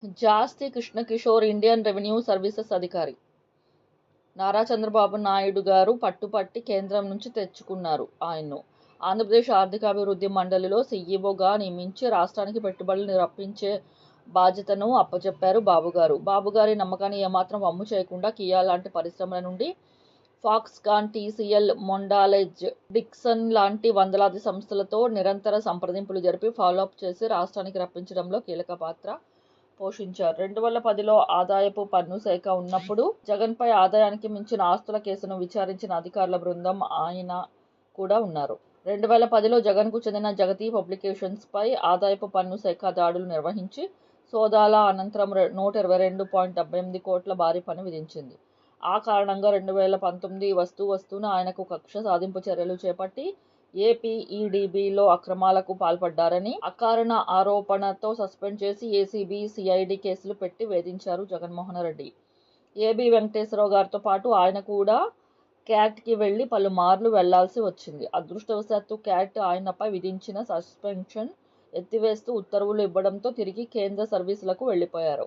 జాస్తి Krishna Kishore Indian revenue services అధికారి. నారా చంద్రబాబు నాయుడు గారు పట్టుపట్టి కేంద్రం నుంచి తెచ్చుకున్నారు ఆయన్ను. ఆంధ్రప్రదేశ్ ఆర్థికాభివృద్ధి మండలిలో సీఈఓగా నియమించి రాష్ట్రానికి పెట్టుబడులు రప్పించే బాధ్యతను అప్పచెప్పారు బాబుగారు. బాబుగారి నమ్మకాన్ని ఏమాత్రం వమ్ము చేయకుండా కియా లాంటి పరిశ్రమల నుండి ఫాక్స్కాన్, టీసీఎల్, మొండాలెజ్, డిక్సన్ లాంటి వందలాది సంస్థలతో నిరంతర సంప్రదింపులు జరిపి ఫాలోఅప్ చేసి రాష్ట్రానికి రప్పించడంలో కీలక పాత్ర పోషించారు. 2010లో ఆదాయపు పన్ను శాఖ ఉన్నప్పుడు జగన్పై ఆదాయానికి మించిన ఆస్తుల కేసును విచారించిన అధికారుల బృందం ఆయన కూడా ఉన్నారు. 2010లో జగన్కు చెందిన జగతి పబ్లికేషన్స్పై ఆదాయపు పన్ను శాఖ దాడులు నిర్వహించి సోదాల అనంతరం 122.78 కోట్ల భారీ పన్ను విధించింది. ఆ కారణంగా 2019 వస్తూవస్తూన ఆయనకు కక్ష సాధింపు చర్యలు చేపట్టి ఏపీఈడీబీలో అక్రమాలకు పాల్పడ్డారని అకారణ ఆరోపణతో సస్పెండ్ చేసి ఏసీబీ, సిఐడి కేసులు పెట్టి వేధించారు జగన్మోహన్ రెడ్డి. ఏబీ వెంకటేశ్వరరావు గారితో పాటు ఆయన కూడా క్యాట్కి వెళ్లి పలుమార్లు వెళ్లాల్సి వచ్చింది. అదృష్టవశాత్తు క్యాట్ ఆయనపై విధించిన సస్పెన్షన్ ఎత్తివేస్తూ ఉత్తర్వులు ఇవ్వడంతో తిరిగి కేంద్ర సర్వీసులకు వెళ్లిపోయారు.